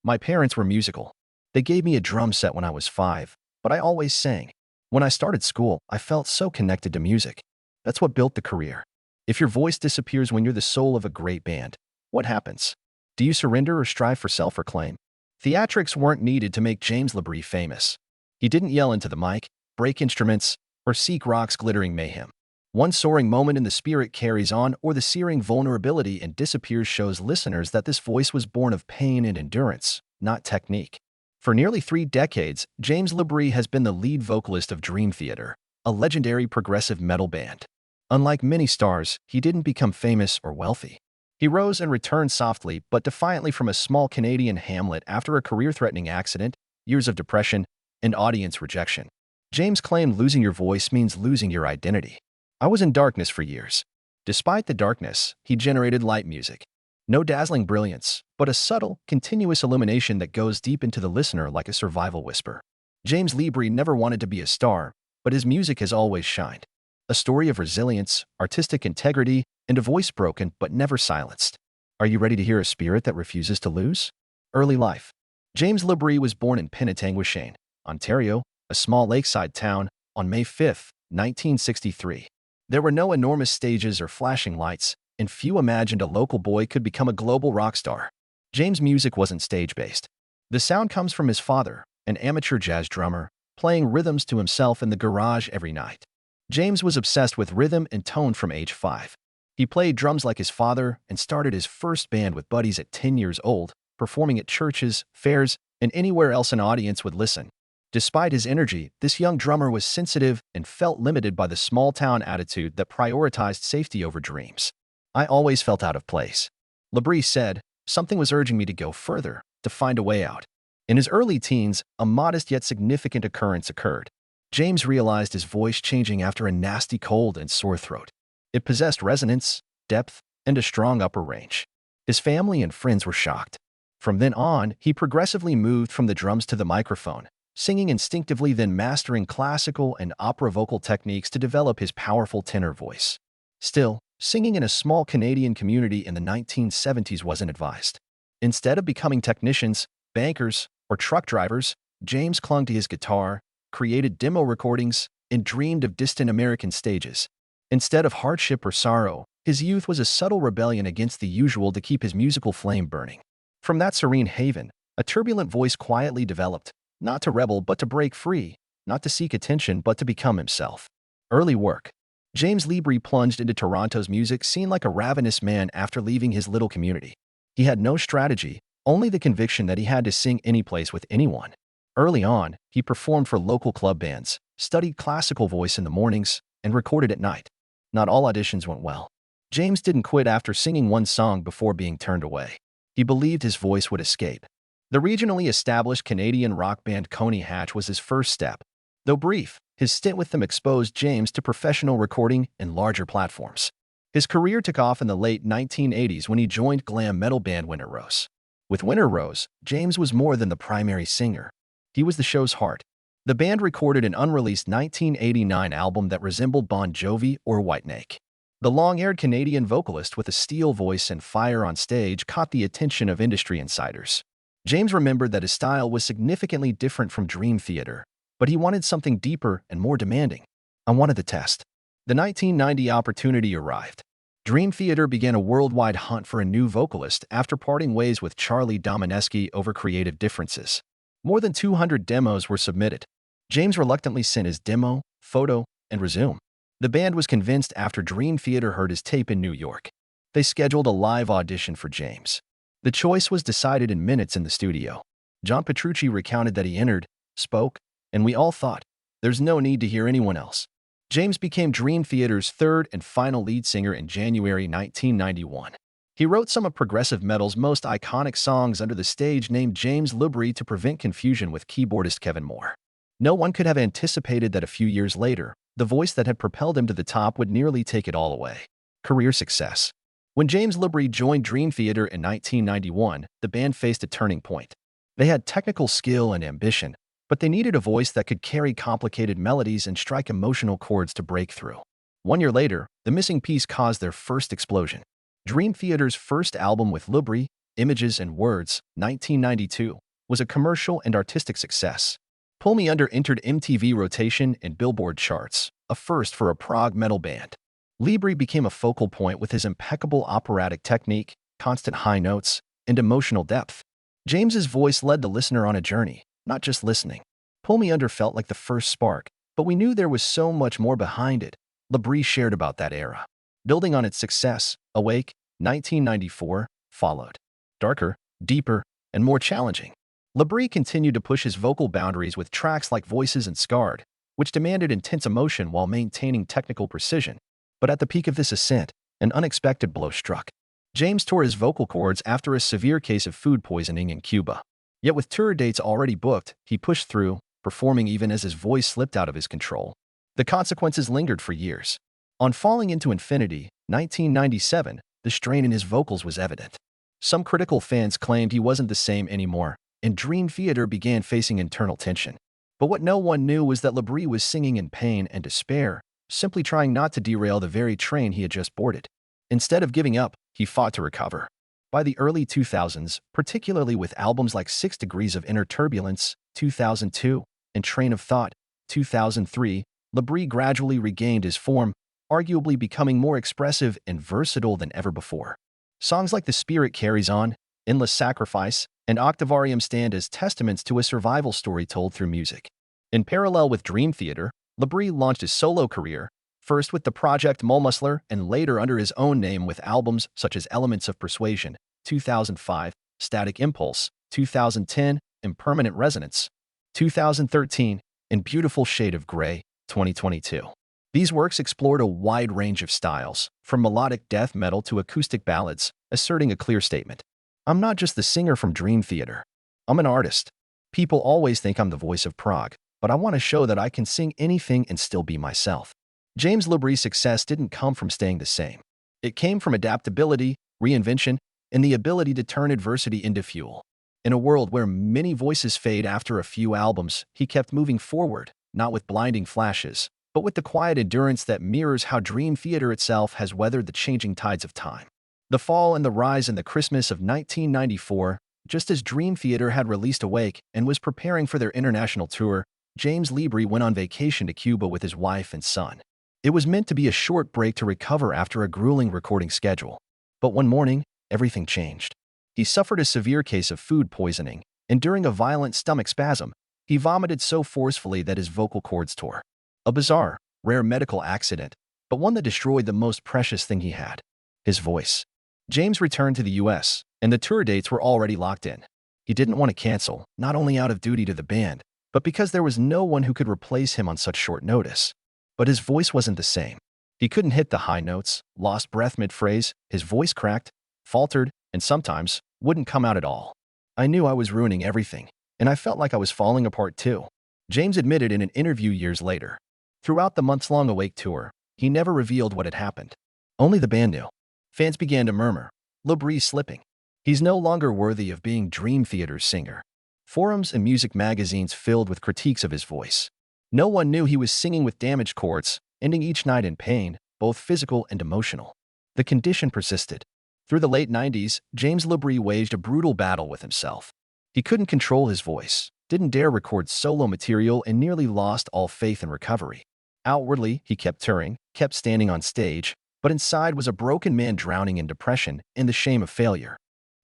My parents were musical. They gave me a drum set when I was 5, but I always sang. When I started school, I felt so connected to music. That's what built the career. If your voice disappears when you're the soul of a great band, what happens? Do you surrender or strive for self-reclaim? Theatrics weren't needed to make James LaBrie famous. He didn't yell into the mic, break instruments, or seek rock's glittering mayhem. One soaring moment in the spirit carries on, or the searing vulnerability and disappears shows listeners that this voice was born of pain and endurance, not technique. For nearly 3 decades, James LaBrie has been the lead vocalist of Dream Theater, a legendary progressive metal band. Unlike many stars, he didn't become famous or wealthy. He rose and returned softly but defiantly from a small Canadian hamlet after a career-threatening accident, years of depression, and audience rejection. James claimed losing your voice means losing your identity. I was in darkness for years. Despite the darkness, he generated light music. No dazzling brilliance, but a subtle, continuous illumination that goes deep into the listener like a survival whisper. James LaBrie never wanted to be a star, but his music has always shined. A story of resilience, artistic integrity, and a voice broken but never silenced. Are you ready to hear a spirit that refuses to lose? Early life. James LaBrie was born in Penetanguishene, Ontario, a small lakeside town, on May 5, 1963. There were no enormous stages or flashing lights, and few imagined a local boy could become a global rock star. James' music wasn't stage-based. The sound comes from his father, an amateur jazz drummer, playing rhythms to himself in the garage every night. James was obsessed with rhythm and tone from age 5. He played drums like his father and started his first band with buddies at 10 years old, performing at churches, fairs, and anywhere else an audience would listen. Despite his energy, this young drummer was sensitive and felt limited by the small-town attitude that prioritized safety over dreams. I always felt out of place. LaBrie said, something was urging me to go further, to find a way out. In his early teens, a modest yet significant occurrence occurred. James realized his voice changing after a nasty cold and sore throat. It possessed resonance, depth, and a strong upper range. His family and friends were shocked. From then on, he progressively moved from the drums to the microphone, singing instinctively, then mastering classical and opera vocal techniques to develop his powerful tenor voice. Still, singing in a small Canadian community in the 1970s wasn't advised. Instead of becoming technicians, bankers, or truck drivers, James clung to his guitar, created demo recordings, and dreamed of distant American stages. Instead of hardship or sorrow, his youth was a subtle rebellion against the usual to keep his musical flame burning. From that serene haven, a turbulent voice quietly developed, not to rebel but to break free, not to seek attention but to become himself. Early work. James LaBrie plunged into Toronto's music scene like a ravenous man after leaving his little community. He had no strategy, only the conviction that he had to sing any place with anyone. Early on, he performed for local club bands, studied classical voice in the mornings, and recorded at night. Not all auditions went well. James didn't quit after singing one song before being turned away. He believed his voice would escape. The regionally established Canadian rock band Coney Hatch was his first step. Though brief, his stint with them exposed James to professional recording and larger platforms. His career took off in the late 1980s when he joined glam metal band Winter Rose. With Winter Rose, James was more than the primary singer. He was the show's heart. The band recorded an unreleased 1989 album that resembled Bon Jovi or Whitesnake. The long-haired Canadian vocalist with a steel voice and fire on stage caught the attention of industry insiders. James remembered that his style was significantly different from Dream Theater, but he wanted something deeper and more demanding. I wanted the test. The 1990 opportunity arrived. Dream Theater began a worldwide hunt for a new vocalist after parting ways with Charlie Domineski over creative differences. More than 200 demos were submitted. James reluctantly sent his demo, photo, and resume. The band was convinced after Dream Theater heard his tape in New York. They scheduled a live audition for James. The choice was decided in minutes in the studio. John Petrucci recounted that he entered, spoke, and we all thought, there's no need to hear anyone else. James became Dream Theater's third and final lead singer in January 1991. He wrote some of progressive metal's most iconic songs under the stage name James LaBrie to prevent confusion with keyboardist Kevin Moore. No one could have anticipated that a few years later, the voice that had propelled him to the top would nearly take it all away. Career success. When James LaBrie joined Dream Theater in 1991, the band faced a turning point. They had technical skill and ambition, but they needed a voice that could carry complicated melodies and strike emotional chords to break through. 1 year later, the missing piece caused their first explosion. Dream Theater's first album with LaBrie, Images and Words, 1992, was a commercial and artistic success. Pull Me Under entered MTV rotation and Billboard charts, a first for a prog metal band. LaBrie became a focal point with his impeccable operatic technique, constant high notes, and emotional depth. James's voice led the listener on a journey, not just listening. Pull Me Under felt like the first spark, but we knew there was so much more behind it. LaBrie shared about that era. Building on its success, Awake, 1994, followed. Darker, deeper, and more challenging. LaBrie continued to push his vocal boundaries with tracks like Voices and Scarred, which demanded intense emotion while maintaining technical precision. But at the peak of this ascent, an unexpected blow struck. James tore his vocal cords after a severe case of food poisoning in Cuba. Yet with tour dates already booked, he pushed through, performing even as his voice slipped out of his control. The consequences lingered for years. On Falling Into Infinity, 1997, the strain in his vocals was evident. Some critical fans claimed he wasn't the same anymore, and Dream Theater began facing internal tension. But what no one knew was that LaBrie was singing in pain and despair, simply trying not to derail the very train he had just boarded. Instead of giving up, he fought to recover. By the early 2000s, particularly with albums like 6 Degrees of Inner Turbulence, 2002, and Train of Thought, 2003, LaBrie gradually regained his form, arguably becoming more expressive and versatile than ever before. Songs like The Spirit Carries On, Endless Sacrifice, and Octavarium stand as testaments to a survival story told through music. In parallel with Dream Theater, LaBrie launched his solo career, first with the project Mulmusler and later under his own name with albums such as Elements of Persuasion, 2005, Static Impulse, 2010, Impermanent Resonance, 2013, and Beautiful Shade of Grey, 2022. These works explored a wide range of styles, from melodic death metal to acoustic ballads, asserting a clear statement. I'm not just the singer from Dream Theater. I'm an artist. People always think I'm the voice of prog, but I want to show that I can sing anything and still be myself. James LaBrie's success didn't come from staying the same. It came from adaptability, reinvention, and the ability to turn adversity into fuel. In a world where many voices fade after a few albums, he kept moving forward, not with blinding flashes, but with the quiet endurance that mirrors how Dream Theater itself has weathered the changing tides of time. The fall and the rise in the Christmas of 1994, just as Dream Theater had released Awake and was preparing for their international tour, James LaBrie went on vacation to Cuba with his wife and son. It was meant to be a short break to recover after a grueling recording schedule. But one morning, everything changed. He suffered a severe case of food poisoning, and during a violent stomach spasm, he vomited so forcefully that his vocal cords tore. A bizarre, rare medical accident, but one that destroyed the most precious thing he had: his voice. James returned to the US, and the tour dates were already locked in. He didn't want to cancel, not only out of duty to the band, but because there was no one who could replace him on such short notice. But his voice wasn't the same. He couldn't hit the high notes, lost breath mid-phrase, his voice cracked, faltered, and sometimes wouldn't come out at all. I knew I was ruining everything, and I felt like I was falling apart too, James admitted in an interview years later. Throughout the months-long Awake tour, he never revealed what had happened. Only the band knew. Fans began to murmur, LaBrie's slipping. He's no longer worthy of being Dream Theater's singer. Forums and music magazines filled with critiques of his voice. No one knew he was singing with damaged cords, ending each night in pain, both physical and emotional. The condition persisted. Through the late 90s, James LaBrie waged a brutal battle with himself. He couldn't control his voice, didn't dare record solo material, and nearly lost all faith in recovery. Outwardly, he kept touring, kept standing on stage, but inside was a broken man drowning in depression and the shame of failure.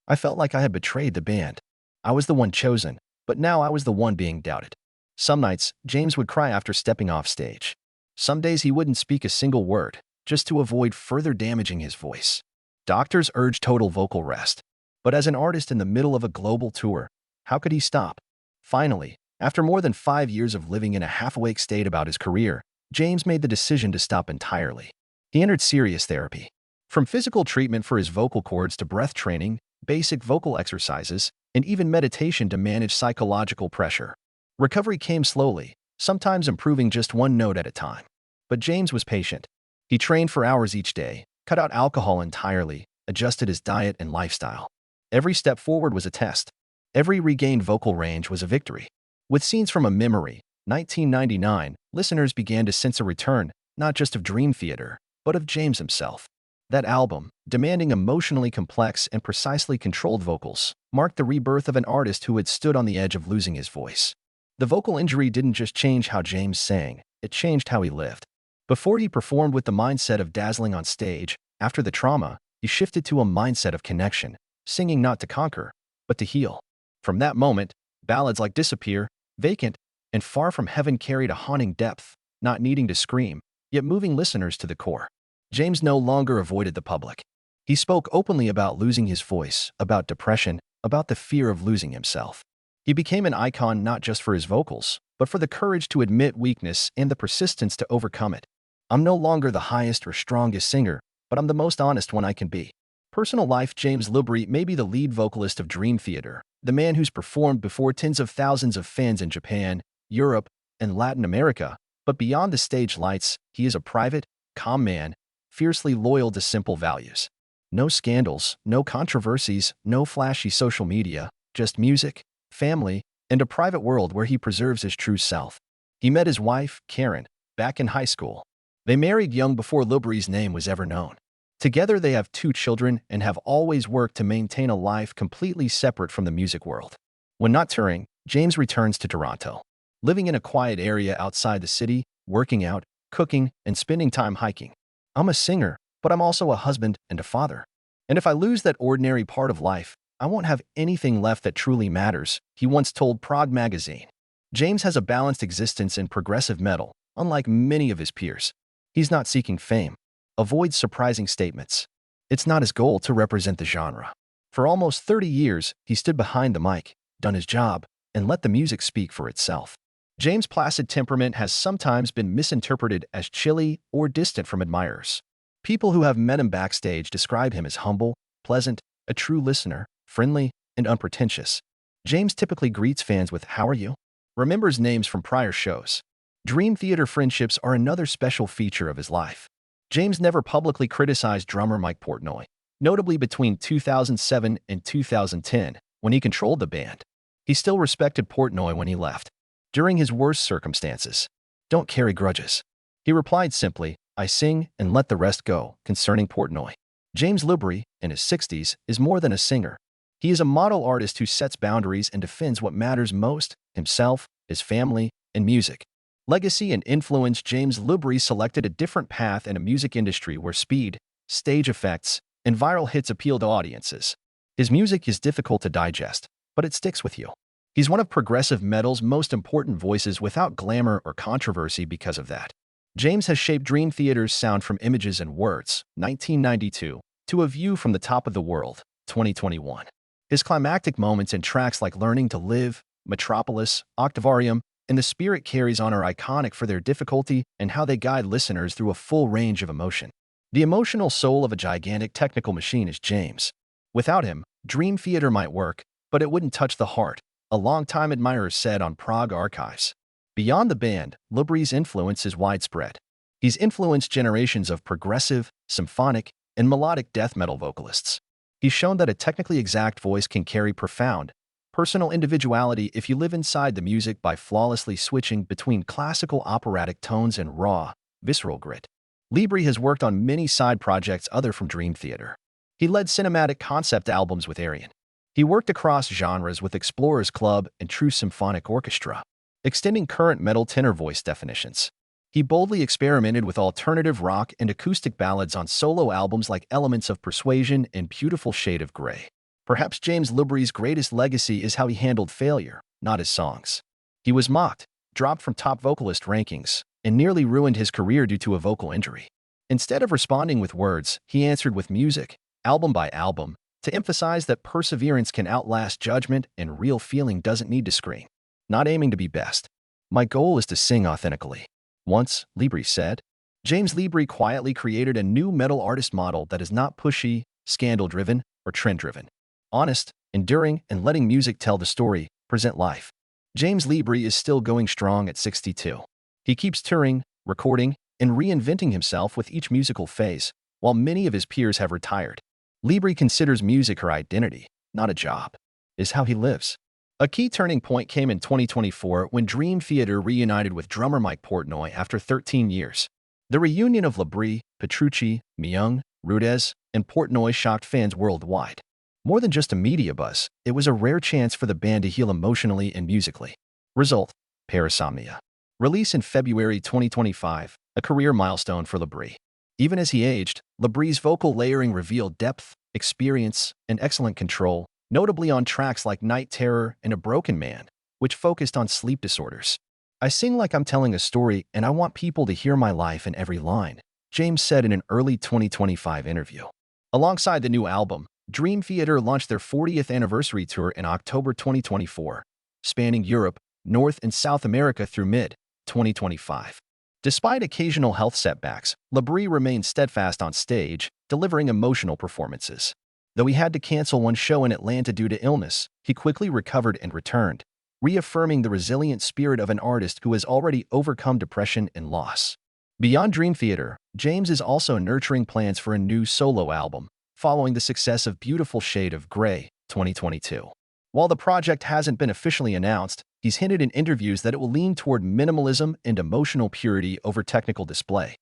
I felt like I had betrayed the band. I was the one chosen, but now I was the one being doubted. Some nights, James would cry after stepping off stage. Some days he wouldn't speak a single word, just to avoid further damaging his voice. Doctors urged total vocal rest. But as an artist in the middle of a global tour, how could he stop? Finally, after more than 5 years of living in a half-awake state about his career, James made the decision to stop entirely. He entered serious therapy. From physical treatment for his vocal cords to breath training, basic vocal exercises, and even meditation to manage psychological pressure. Recovery came slowly, sometimes improving just one note at a time. But James was patient. He trained for hours each day, cut out alcohol entirely, adjusted his diet and lifestyle. Every step forward was a test. Every regained vocal range was a victory. With Scenes from a Memory, 1999, listeners began to sense a return, not just of Dream Theater, but of James himself. That album, demanding emotionally complex and precisely controlled vocals, marked the rebirth of an artist who had stood on the edge of losing his voice. The vocal injury didn't just change how James sang, it changed how he lived. Before he performed with the mindset of dazzling on stage, after the trauma, he shifted to a mindset of connection, singing not to conquer, but to heal. From that moment, ballads like Disappear, Vacant, and Far From Heaven carried a haunting depth, not needing to scream, yet moving listeners to the core. James no longer avoided the public. He spoke openly about losing his voice, about depression, about the fear of losing himself. He became an icon not just for his vocals, but for the courage to admit weakness and the persistence to overcome it. I'm no longer the highest or strongest singer, but I'm the most honest one I can be. Personal life. James LaBrie may be the lead vocalist of Dream Theater, the man who's performed before tens of thousands of fans in Japan, Europe, and Latin America, but beyond the stage lights, he is a private, calm man, fiercely loyal to simple values. No scandals, no controversies, no flashy social media, just music, family, and a private world where he preserves his true self. He met his wife, Karen, back in high school. They married young before LaBrie's name was ever known. Together they have 2 children and have always worked to maintain a life completely separate from the music world. When not touring, James returns to Toronto, living in a quiet area outside the city, working out, cooking, and spending time hiking. I'm a singer, but I'm also a husband and a father. And if I lose that ordinary part of life, I won't have anything left that truly matters, he once told Prog magazine. James has a balanced existence in progressive metal, unlike many of his peers. He's not seeking fame, avoids surprising statements. It's not his goal to represent the genre. For almost 30 years, he stood behind the mic, done his job, and let the music speak for itself. James' placid temperament has sometimes been misinterpreted as chilly or distant from admirers. People who have met him backstage describe him as humble, pleasant, a true listener, friendly, and unpretentious. James typically greets fans with "How are you?" remembers names from prior shows. Dream Theater friendships are another special feature of his life. James never publicly criticized drummer Mike Portnoy, notably between 2007 and 2010, when he controlled the band. He still respected Portnoy when he left. During his worst circumstances, "Don't carry grudges." He replied simply, "I sing and let the rest go." Concerning Portnoy, James LaBrie, in his 60s, is more than a singer. He is a model artist who sets boundaries and defends what matters most: himself, his family, and music. Legacy and influence. James LaBrie selected a different path in a music industry where speed, stage effects, and viral hits appeal to audiences. His music is difficult to digest, but it sticks with you. He's one of progressive metal's most important voices without glamour or controversy because of that. James has shaped Dream Theater's sound from Images and Words, 1992, to A View from the Top of the World, 2021. His climactic moments in tracks like Learning to Live, Metropolis, Octavarium, and The Spirit Carries On are iconic for their difficulty and how they guide listeners through a full range of emotion. The emotional soul of a gigantic technical machine is James. Without him, Dream Theater might work, but it wouldn't touch the heart, a longtime admirer said on Prog Archives. Beyond the band, LaBrie's influence is widespread. He's influenced generations of progressive, symphonic, and melodic death metal vocalists. He's shown that a technically exact voice can carry profound, personal individuality if you live inside the music by flawlessly switching between classical operatic tones and raw, visceral grit. LaBrie has worked on many side projects other from Dream Theater. He led cinematic concept albums with Arian. He worked across genres with Explorers Club and True Symphonic Orchestra, extending current metal tenor voice definitions. He boldly experimented with alternative rock and acoustic ballads on solo albums like Elements of Persuasion and Beautiful Shade of Grey. Perhaps James LaBrie's greatest legacy is how he handled failure, not his songs. He was mocked, dropped from top vocalist rankings, and nearly ruined his career due to a vocal injury. Instead of responding with words, he answered with music, album by album, to emphasize that perseverance can outlast judgment and real feeling doesn't need to scream. Not aiming to be best. "My goal is to sing authentically," once LaBrie said. James LaBrie quietly created a new metal artist model that is not pushy, scandal-driven, or trend-driven. Honest, enduring, and letting music tell the story, present life. James LaBrie is still going strong at 62. He keeps touring, recording, and reinventing himself with each musical phase, while many of his peers have retired. LaBrie considers music her identity, not a job. Is how he lives. A key turning point came in 2024 when Dream Theater reunited with drummer Mike Portnoy after 13 years. The reunion of LaBrie, Petrucci, Myung, Rudess, and Portnoy shocked fans worldwide. More than just a media buzz, it was a rare chance for the band to heal emotionally and musically. Result: Parasomnia. Release in February 2025, a career milestone for LaBrie. Even as he aged, LaBrie's vocal layering revealed depth, experience, and excellent control, notably on tracks like Night Terror and A Broken Man, which focused on sleep disorders. "I sing like I'm telling a story, and I want people to hear my life in every line," James said in an early 2025 interview. Alongside the new album, Dream Theater launched their 40th anniversary tour in October 2024, spanning Europe, North and South America through mid-2025. Despite occasional health setbacks, LaBrie remained steadfast on stage, delivering emotional performances. Though he had to cancel one show in Atlanta due to illness, he quickly recovered and returned, reaffirming the resilient spirit of an artist who has already overcome depression and loss. Beyond Dream Theater, James is also nurturing plans for a new solo album, following the success of Beautiful Shade of Grey, 2022. While the project hasn't been officially announced, he's hinted in interviews that it will lean toward minimalism and emotional purity over technical display.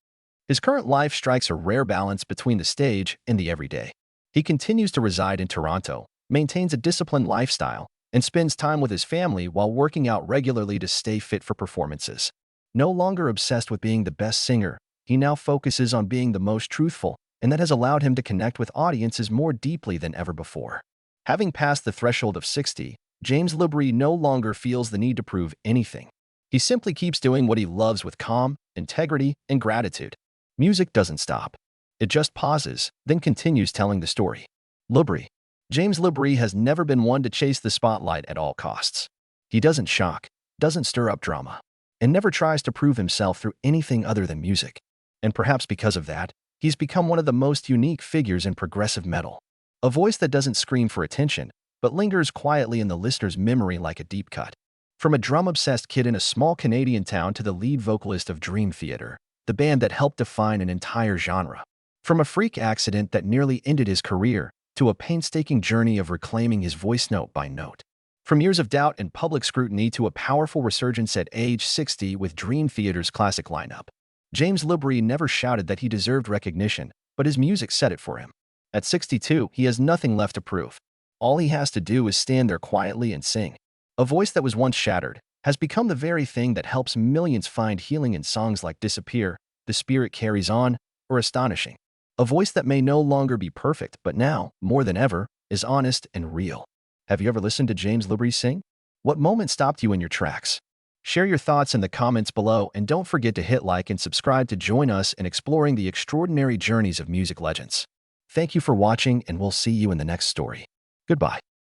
His current life strikes a rare balance between the stage and the everyday. He continues to reside in Toronto, maintains a disciplined lifestyle, and spends time with his family while working out regularly to stay fit for performances. No longer obsessed with being the best singer, he now focuses on being the most truthful, and that has allowed him to connect with audiences more deeply than ever before. Having passed the threshold of 60, James LaBrie no longer feels the need to prove anything. He simply keeps doing what he loves with calm, integrity, and gratitude. Music doesn't stop. It just pauses, then continues telling the story. LaBrie. James LaBrie has never been one to chase the spotlight at all costs. He doesn't shock, doesn't stir up drama, and never tries to prove himself through anything other than music. And perhaps because of that, he's become one of the most unique figures in progressive metal. A voice that doesn't scream for attention, but lingers quietly in the listener's memory like a deep cut. From a drum-obsessed kid in a small Canadian town to the lead vocalist of Dream Theater, the band that helped define an entire genre. From a freak accident that nearly ended his career, to a painstaking journey of reclaiming his voice note by note. From years of doubt and public scrutiny to a powerful resurgence at age 60 with Dream Theater's classic lineup. James LaBrie never shouted that he deserved recognition, but his music said it for him. At 62, he has nothing left to prove. All he has to do is stand there quietly and sing. A voice that was once shattered has become the very thing that helps millions find healing in songs like Disappear, The Spirit Carries On, or Astonishing. A voice that may no longer be perfect, but now, more than ever, is honest and real. Have you ever listened to James LaBrie sing? What moment stopped you in your tracks? Share your thoughts in the comments below, and don't forget to hit like and subscribe to join us in exploring the extraordinary journeys of music legends. Thank you for watching, and we'll see you in the next story. Goodbye.